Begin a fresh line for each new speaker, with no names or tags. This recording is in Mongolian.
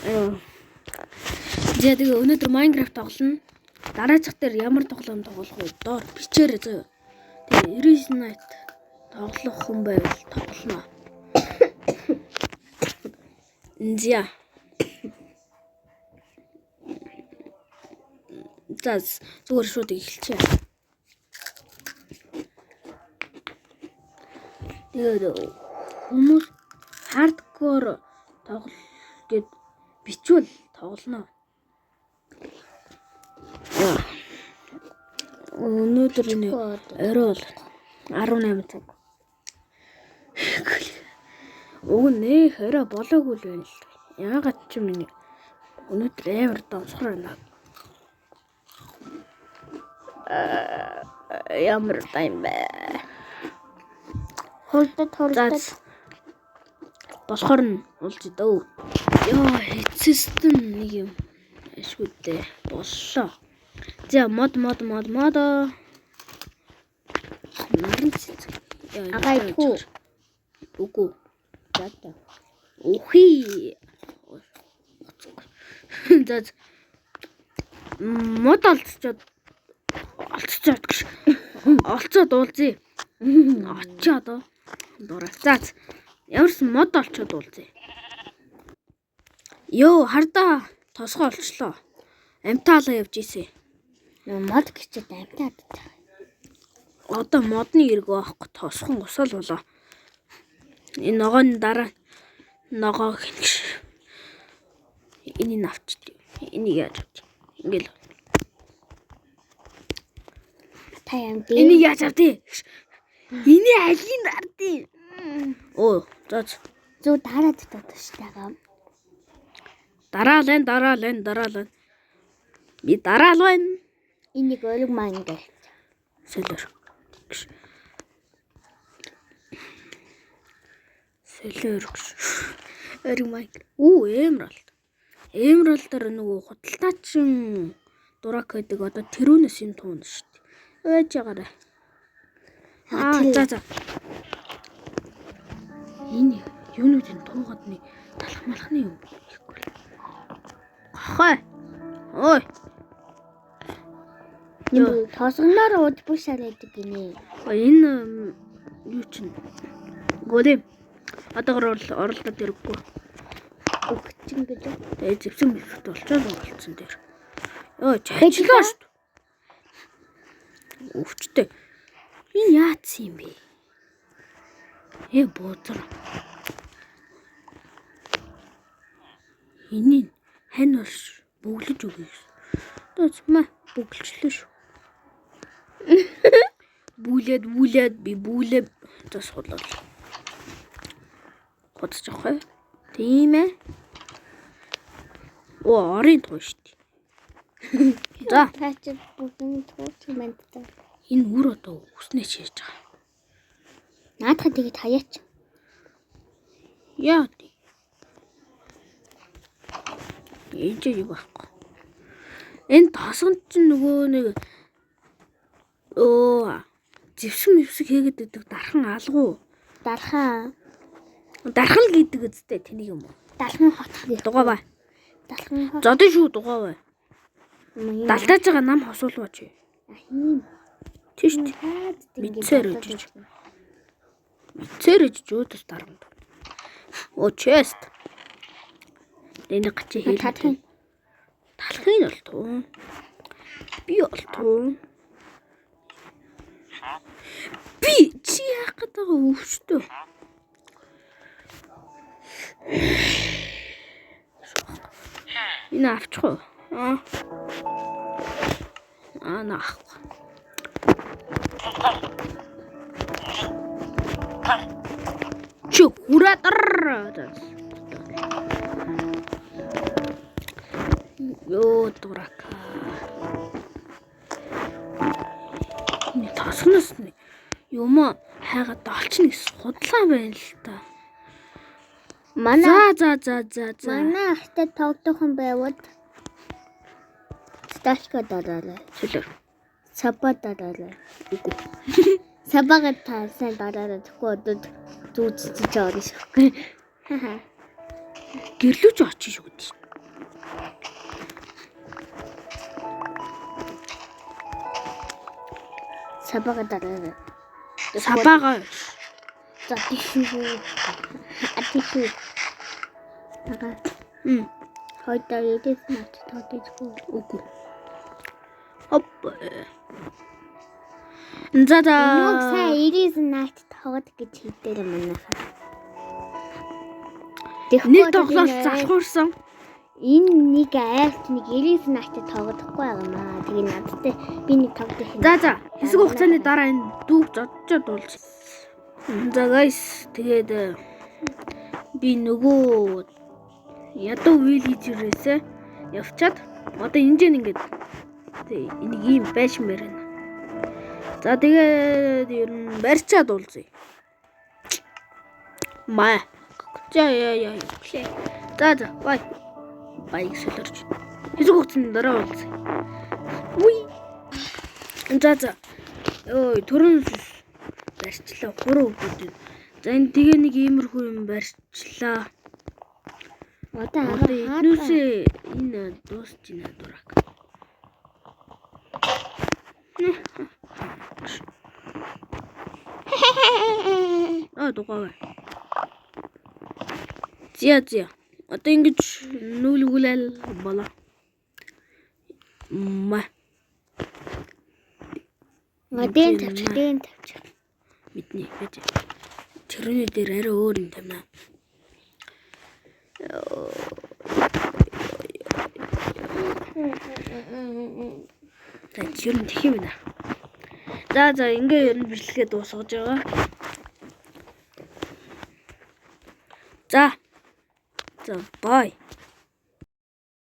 За тэгээ өнөөдөр Minecraft тоглоно. Дараачих дээр ямар тоглоом тоглох вэ? Доор бичээрэй зөө. Тэгээ Erase Night тоглох хүн байвал тоглоно. За. Зүгээр шууд эхэлчихье. Тэгээд хүмүүс hardcore тоглох гэд бичвэл тоглоно. Өнөөдөр нэг орой 18 цаг. Уг нэх орой болоогүй л байна л. Яагаад ч юм нэг өнөөдөр амар давсгар байна. Ямар тайм бэ? Хурдад болохоор нь уулж дөө. Яа, эцэстэн нэг юм ашгүйдээ боллоо. За мод. Наран цэцэг.
Агайгүй.
Үгүй.
За.
Ухи. За. Мод олцоод гэж. Олцоод уулзъя. Очоод дураа. За. Ямарсан мод олцоод уулзъя. Йоо, хардаа тосгоо олчлоо. Амтаалаа явж ийсэн.
Мод гिचээд амтаад.
Одоо модны эргөө авахгүй тосхон усал болоо. Энэ ногооны дараа ногоо гинж. Энийг авчихдээ. Энийг яаж авч. Ингээл.
Та юм бэ?
Энийг яаж авдээ? Энийг алийг ардыг. Оо, за.
Зүг дараад дутаж тагаа.
Дараалаа. Би дараалаа.
Энийг өрөг маань ингээ.
Сэлэр. Өрөг маань. Emerald. Emerald-аар нөгөө худалдаачин дурак гэдэг одоо тэрүүнээс юм туун шүү дээ. Ээж байгаарай. За. Энэ юунуудын туугаад нэг талхмалхны юм хийхгүй. Хой. Ой.
Юу тосгоноор удбар шалаадаг гинэ.
Энэ юу чинь голем одоогор оролдоод ирэхгүй.
Өгчин гэж.
Тэгээ зэвсэн мэт болчиход болцсон дээр. Йоо чачлаа шүү дээ. Өвчтэй. Энэ яатсан юм бэ? Буудар. Энэ хань болж бүглэж өгье. Тэцмэ бүглчлээ шүү. Бүлээд би бүлээ тас хотлоо. Хотч авах. Тийм ээ. Орын тоо шүү дээ. За.
Таач бүгэн тууч юм даа.
Энэ үр одоо үснээ чийж байгаа.
Наадах тэгээд хаяач.
Яа. Энд юу байхгүй. Энэ тасганд чинь нөгөө нэг зэвсэг хийгээд байдаг дархан алгуу.
Дархан
гэдэг үстэй тэнийг юм уу?
Дархан хот.
Дугаа бай.
Дархан хот.
Зодын шүү дугаа бай. Далтааж байгаа нам хосуулваач.
Ийм.
Тийш. Мицэрэж жөөдөс дарамт. Чест. Энэ гачи хэл. Талхын бол туу. Би бол туу. Би чи яах гэдэг өвчтөө. Энэ авчих уу? Наах. Хуратар. Ёо дурака. Энэ тасгнаас юм хайгаад олчихно гэсэн худлаа байна л та.
Манай
За.
Манай ахтай тогтохон байвал стачка дараалаа.
Сэлэр.
Саба дараалаа. Үгүй. Сабагаа таасан дараалаа. Тэгэхгүй одоо зүүцэж орно шүүхгүй.
Гэрлүүч очиж шүү дээ.
Сабагаа дараарай.
Сабагаа.
За тийшүү. Атишүү. Тага. Хойдоо идэс наач тоодчихгүй.
Үгүй. Хоп. За.
Нүг сая идэс наач тоод гэж хэлдэг юм манайхаа.
Нэг тоглолт залхуурсан.
Энэ нэг айлт нэг 99 наачд тоглохгүй байгаа маа. Тэгээ надтай би нэг тоглох юм.
За хэсэг хугацааны дараа энэ дүүг зодчод болж. За guys тэгээд би нөгөө ядуу виллижерээсээ явчаад одоо энэ ингээд энийг ийм байшмаар байна. За тэгээд ер нь барьчаад уулзъя. Маа. За. Бай. Баяг солирч. Хэсэг хугацааны дараа уулзъя. Уй. За. Ой, түрэн барьчлаа 3 өдөр. За энэ тэгээ нэг иймэрхүү юм барьчлаа. Одоо эднүүсээ энэ дуусч байна дурак. Дугаа. Зя. Одоо ингэж нүүлгүүлэл болоо.
Моден тавьчих.
Мэднэ гэж. Тэрний дээр арай өөр юм тамина. За ер нь тэх юм байна. За ингээ ер нь бичлэгээ дуусгаж байгаа. За бай.